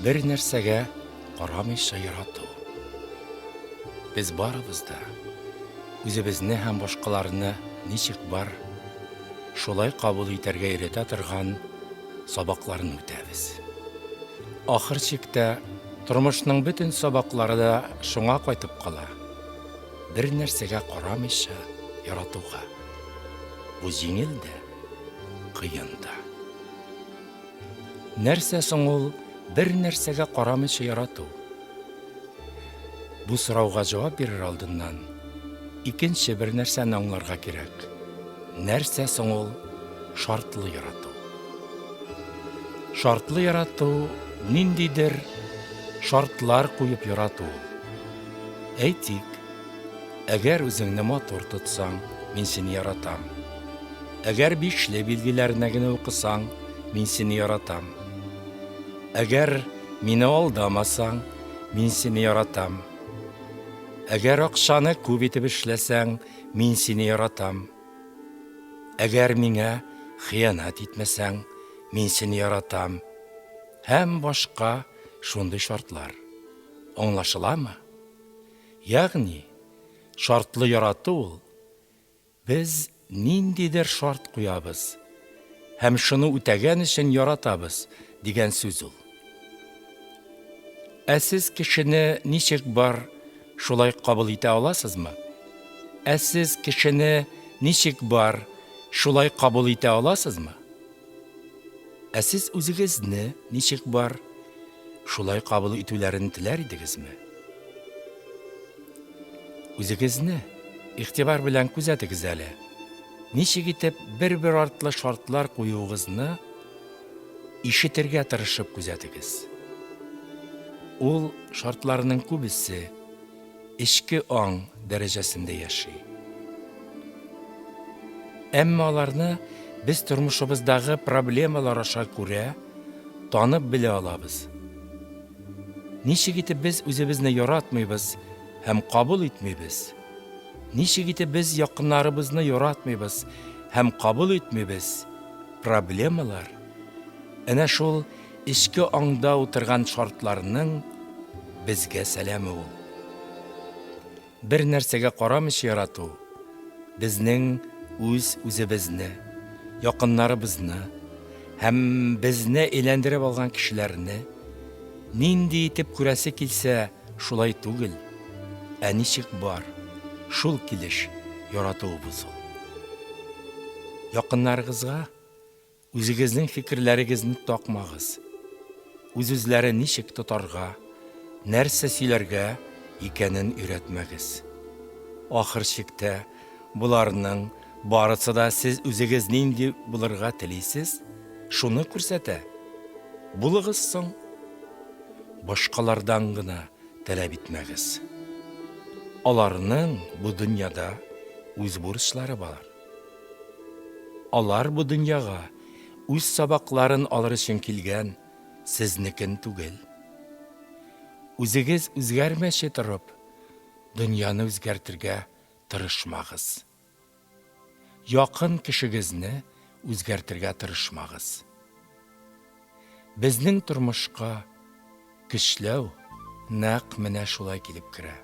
bir нәрсәгә карамыйча ярату. Без барыбыз да үзебезне һәм башкаларны ничек бар, шулай кабул итәргә өйрәтә торган сабакларны үтәбез. Ахыр чиктә тормышның бөтен сабаклары да шуңа кайтып кала. Bir нәрсәгә карамыйча яратуга. Бу җиңел дә, кыен да. Нәрсә соң ул bir нәрсәгә карамыйча ярату? Бу сорауга җавап бирер алдыннан икенче bir нәрсәне аңларга кирәк. Нәрсә соң ул шартлы ярату? Шартлы ярату ниндидер шартлар куеп ярату. Әйтик, әгәр үзеңне матур тотсаң, мин сине яратам. Әгәр бишле билгеләрне генә укысаң, мин сине яратам. Әгәр мине алдамасаң, мин сине яратам. Әгәр акчаны күп итеп эшләсәң, мин сине яратам. Әгәр миңа хыянат итмәсәң, мин сине яратам. Һәм башка шундый шартлар. Аңлашыламы? Ягъни, шартлы ярату ул без ниндидер шарт куябыз һәм шуны үтәгән өчен яратабыз дигән сүз ул. Сез кешене ничек бар шулай кабул итә аласызмы? Сез кешене ничек бар шулай кабул итә аласызмы? Сез үзегезне ничек бар шулай кабул итүләрен теләр идегезме? Үзегезне игътибар белән күзәтегез әле. Ничек итеп бер артлы шартлар куюыгызны ишетергә тырышып күзәтегез. Ул шартларның күбесе эчке аң дәрәҗәсендә яши. Әмма аларны без тормышыбыздагы проблемалар аша күрә, танып белә алабыз. Ничек итеп без үзебезне яратмыйбыз һәм кабул итмибез? Ничек итеп без якыннарыбызны яратмыйбыз һәм кабул итмибез? Проблемалар әнә шул эчке аңда утырган шартларның безгә сәламе ул. Bir нәрсәгә карамыйча ярату безнең үзебезне, якыннарыбызны һәм безне әйләндереп алган кешеләрне нинди итеп күрәсе килсә, шулай түгел, ә ничек бар, шул килеш яратуыбыз ул. Якыннарыгызга үзегезнең фикерләрегезне такмагыз. Үзләре ничек тотарга, нәрсә сөйләргә икәнен өйрәтмәгез. Ахыр чиктә буларның барысы да сез үзегез нинди булырга телисез, шуны күрсәтә. Булыгыз соң, башкалардан гына таләп итмәгез. Аларның бу дөньяда үз бурычлары бар. Алар бу дөньяга үз сабакларын алыр өчен килгән, сезнекен түгел. Үзегез үзгәрмәчә торып, дөньяны үзгәртергә тырышмагыз. Якын кешегезне үзгәртергә тырышмагыз. Безнең тормышка көчләү нәкъ менә шулай килеп керә.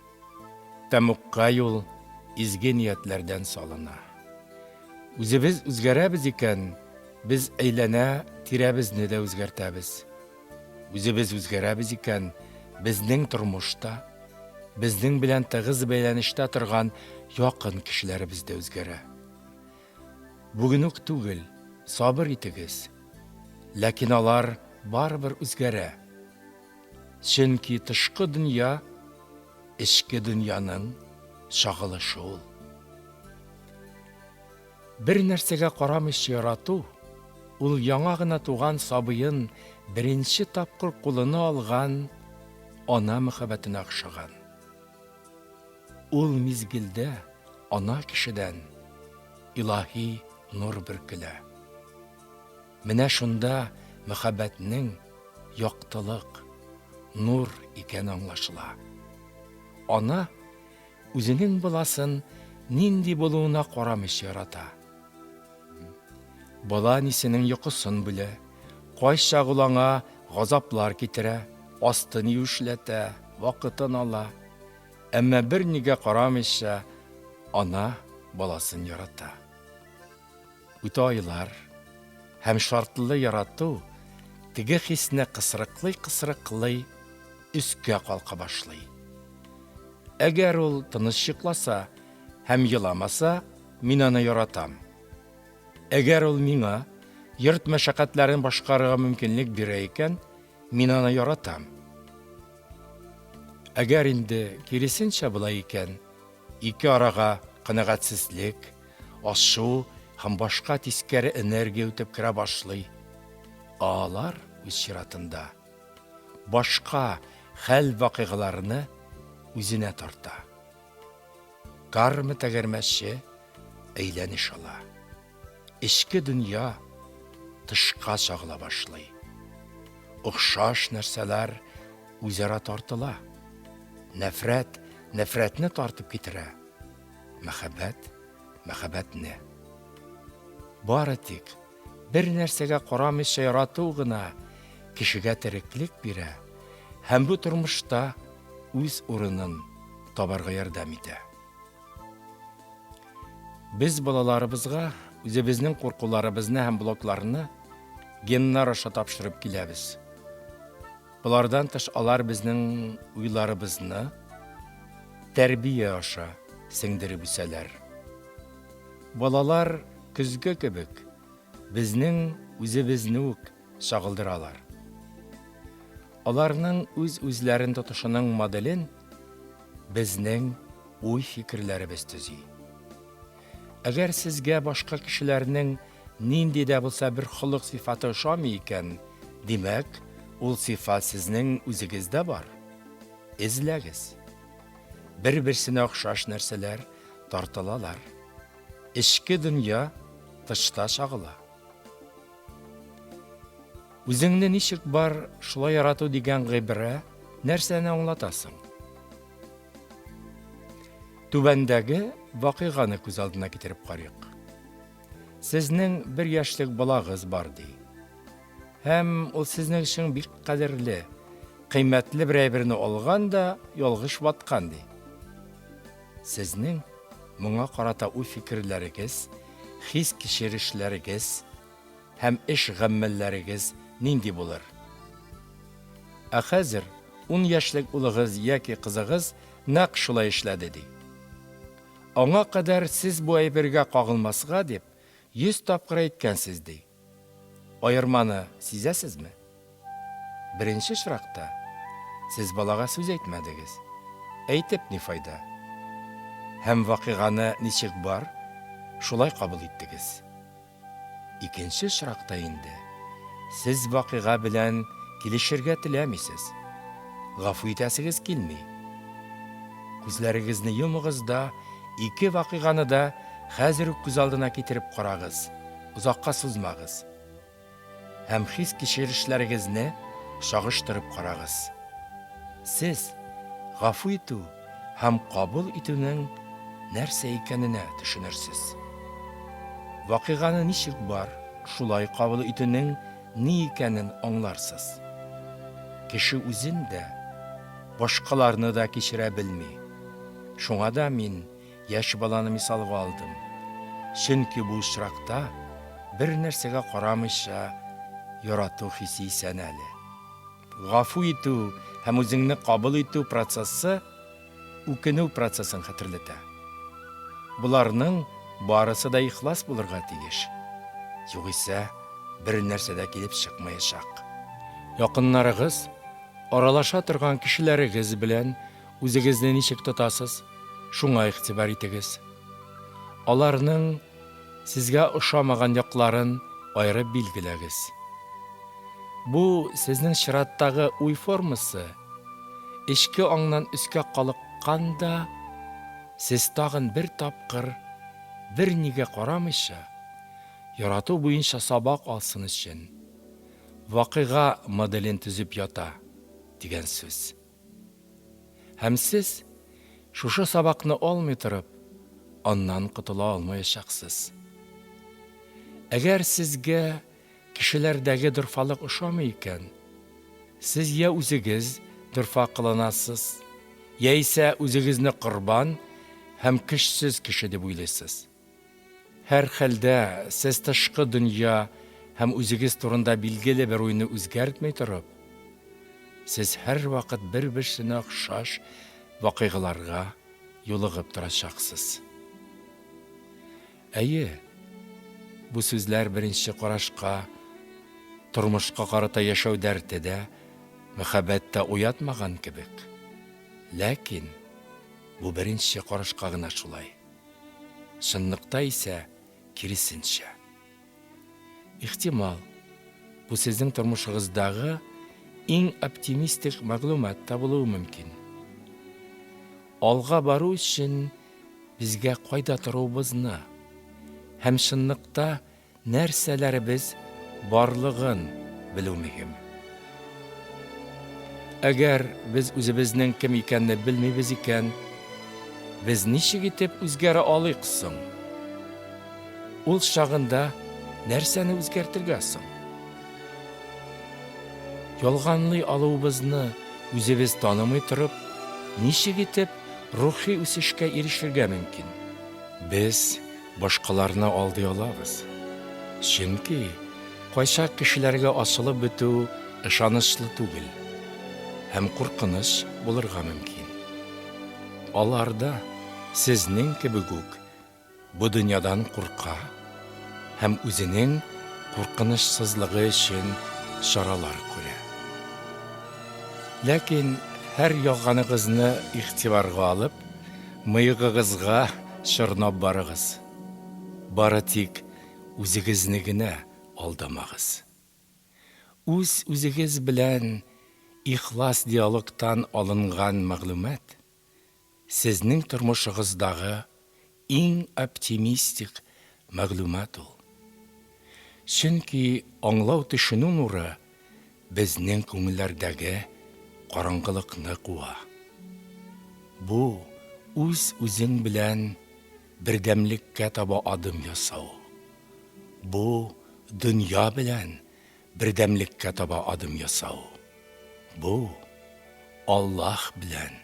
Тәмукка юл изге ниятләрдән салына. Үзебез үзгәрәбез икән, без әйләнә тирәбезне дә үзгәртәбез. Үзебез үзгәрәбез икән, безнең тормышта, безнең белән тыгыз бәйләнештә торган якын кешеләребез дә үзгәрә. Бүген үк түгел, сабыр итегез. Ләкин алар барыбер үзгәрә. Чөнки тышкы дөнья эчке дөньяның шагылышы ул. Bir нәрсәгә карамыйча ярату, ул яңа гына туган сабыен беренче тапкыр кулына алган ана мәхәббәтенә охшаган. Ул мизгелдә ана кешедән илаһи нур бөркелә. Менә шунда мәхәббәтнең яктылык, нур икән аңлашыла. Ана үзенең баласын нинди булуына карамыйча ярата. Бала нисенең йокысын белә, кайчак ул аңа газаплар китерә, астын юешләтә, вакытын ала, әмма бернигә карамыйча ана баласын ярата. Үтә айлар һәм шартлы ярату теге хисне кысрыклый өскә калка башлый. Әгәр ул тыныч йокласа һәм еламаса, мин аны яратам. Әгәр ул миңа йорт мәшәкатьләрен башкарырга мөмкинлек бирә икән, мин аны яратам. Әгәр инде киресенчә булай икән, ике арага канәгатьсезлек, ачу һәм башка тискәре энергия үтеп керә башлый. Алар үз чиратында башка хәл вакыйгаларны үзенә тарта. Кармы тәгәрмәче әйләнеш ала. Эчке дөнья тышка чагыла башлый. Охшаш нәрсәләр үзара тартыла. Нәфрәт нәфрәтне тартып китерә. Мәхәббәтне. Бары тик бер нәрсәгә карамыйча ярату гына кешегә тереклек бирә һәм бу тормышта үз урынын табарга ярдәм итә. Без балаларыбызга үзебезнең куркуларыбызны һәм блокларны геннар аша тапшырып киләбез. Булардан тыш алар безнең уйларыбызны тәрбия аша сеңдереп үсәләр. Балалар көзгө кебек безнең үзебезне үк шагылдыралар. Аларның үз-үзләрен тотышының моделен безнең уй-фикерләребез төзи. Әгәр сезгә башка кешеләрнең нинди дә булса бер холык сыйфаты ошамый икән, димәк, ул сыйфат сезнең үзегездә бар. Эзләгез. Бер-берсенә охшаш нәрсәләр тартылалар. Эчке дөнья тышта шагыла. Үзеңне ничек бар шулай ярату дигән гыйбрә нәрсәне аңлатасың? Түбәндәге вакыйганы күз алдына китереп карыйк. Сезнең бер яшьлек балагыз бар ди. Һәм ул сезнең өчен бик кадерле, кыйммәтле бер әйберне алган да ялгыш ваткан ди. Сезнең моңа карата уй-фикерләрегез, хис кичерешләрегез һәм эш гамәлләрегез нинди булыр? Ә хәзер 10 яшьлек улыгыз яки кызыгыз нәкъ шулай эшләде ди. Аңа кадәр сез бу әйбергә кагылмасга дип 100 тапкыр әйткәнсез ди. Аерманы сизәсезме? Беренче чиракта сез балага сүз әйтмәдегез. Әйтеп ни файда? Һәм вакыйганы ничек бар, шулай кабул иттегез. Икенче чиракта инде сез вакыйга белән килешергә теләмисез. Гафу итәсегез килми. Күзләрегезне йомыгыз да ике вакыйганы да хәзер үк күз алдына китереп карагыз. Узакка сузмагыз. Һәм хис кичерешләрегезне шагыштырып карагыз. Сез гафу итү һәм кабул итүнең нәрсә икәненә төшенерсез. Вакыйганы ничек бар, шулай кабул итүнең ни икәнен аңларсыз. Кеше үзен дә, башкаларны да кичерә белми. Шуңа да мин яшь баланы мисалга алдым. Чөнки бу очракта бер нәрсәгә карамыйча ярату хисе исән әле. Гафу итү һәм үзеңне кабул итү процессы үкенү процессын хәтерләтә. Буларның барысы да ихлас булырга тиеш. Югыйсә бер нәрсә дә килеп чыкмаячак. Якыннарыгыз, аралаша торган кешеләрегез белән үзегезне ничек тотасыз? Шуңа игътибар итегез. Аларның сезгә ошамаган якларын аерып билгеләгез. Бу сезнең чираттагы уй формасы, эчке аңнан өскә калыкканда, сез тагын бер тапкыр бер нигә карамыйча ярату буенча сабак алсын өчен вакыйга моделен төзеп ята дигән сүз. Һәм сез шушы сабакны алмый торып, аннан котыла алмаячаксыз. Әгәр сезгә кешеләрдәге дөрфалык ошамый икән, Сез я үзегез дөрфа кылынасыз, яисә үзегезне корбан һәм көчсез кеше дип уйлыйсыз. Һәр хәлдә сез тышкы дөнья һәм үзегез турында билгеле бер уйны үзгәртмәй торып, сез һәр вакыт бер-берсенә охшаш вакыйгаларга юлыгып торачаксыз. Әйе, бу сүзләр беренче карашка тормышка карата яшәү дәртедә, мәхәббәттә уятмаган кебек. Ләкин бу беренче карашка гына шулай. Шынлыкта исә киресенчә. Ихтимал, бу сезнең тормышыгыздагы иң оптимистик мәгълүмат та булуы мөмкин. Алга бару өчен безгә кайда торуыбызны һәм шынлыкта нәрсәләребез барлыгын белү мөһим. Әгәр без үзебезнең кем икәнне белмибез икән, без ничек итеп үзгәрә алыйк соң? Ул чагында нәрсәне үзгәртергә соң? Ялганлый алуыбызны үзебез танымый торып, ничек итеп рухи үсешкә ирешергә мөмкин? Без башкаларны алдый алабыз. Чөнки кайчак кешеләргә асылып бетү ышанычлы түгел һәм куркыныч булырга мөмкин. Аларда сезнең кебек үк бу дөньядан курка һәм үзенең куркынычсызлыгы өчен чаралар күрә. Ләкин һәр ялганыгызны игътибарга алып, мыегыгызга чорнап барыгыз. Бары тик үзегезне генә алдамагыз. Үз үзегез белән ихлас диалогтан алынган мәгълүмат сезнең тормышыгыздагы иң оптимистик мәгълүмат ул. Чөнки аңлау төшенү нуры безнең күңелләрдәге караңгылыкны куа. Бу үз үзең белән бердәмлеккә таба адым ясау. Бу дөнья белән бердәмлеккә таба адым ясау. Бу Аллаһ белән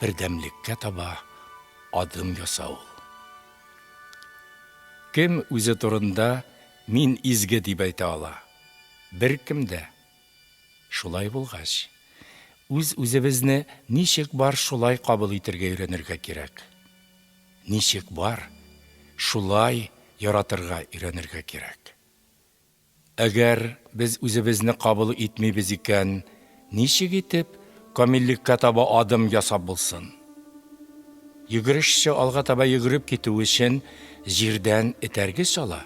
бердәмлеккә таба адым ясау. Кем үзе турында мин изге дип әйтә ала? Беркем дә. Шулай булгач, үзебезне ничек бар шулай кабул итәргә өйрәнергә кирәк. Ничек бар шулай яратырга өйрәнергә кирәк. Әгәр без үзебезне кабул итмибез икән, ничек итеп камиллеккә таба адым ясап булсын? Йөгерешче алга таба йөгереп китү өчен җирдән этәргеч ала.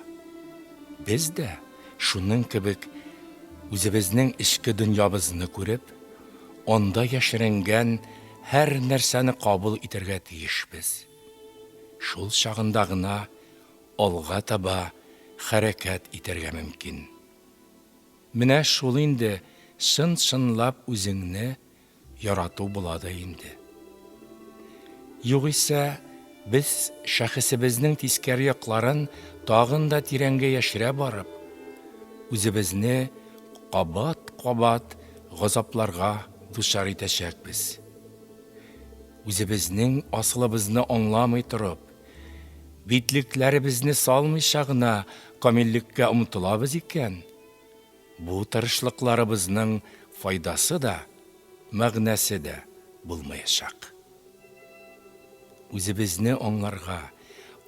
Без дә шуның кебек үзебезнең эчке дөньябызны күреп, анда яшеренгән һәр нәрсәне кабул итәргә тиешбез. Шул чагында гына алга таба хәрәкәт итәргә мөмкин. Менә шул инде чын-чынлап үзеңне ярату булады инде. Югыйсә, без шәхесебезнең тискәре якларын тагын да тирәнгә яшерә барып, үзебезне кабат-кабат газапларга дучар итәчәкбез. Үзебезнең асылыбызны аңламый торып, битлекләребезне салмыйча гына камиллеккә омтылабыз икән, бу тырышлыкларыбызның файдасы да, мәгънәсе дә булмаячак. Үзебезне аңларга,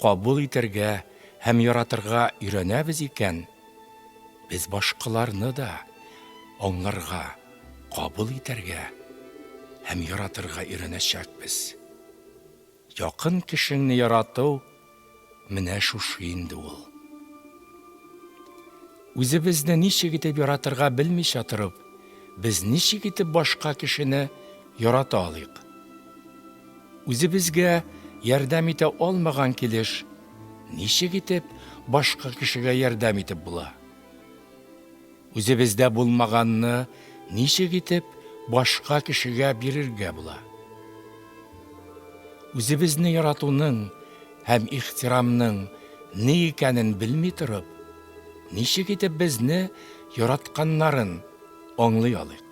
кабул итәргә һәм яратырга өйрәнәбез икән, без башкаларны да аңларга, кабул итәргә һәм яратырга өйрәнәчәкбез. Якын кешеңне ярату менә шушы инде ул. Үзебезне ничек итеп яратырга белмичә торып, без ничек итеп башка кешене ярата алыйк? Үзебезгә ярдәм итә алмаган килеш, ничек итеп башка кешегә ярдәм итеп була? Үзебездә булмаганны ничек итеп башка кешегә бирергә була? Үзебезне яратуның һәм ихтирамның ни икәнен белми торып, ничек итеп безне яратканнарын аңлый алыйк?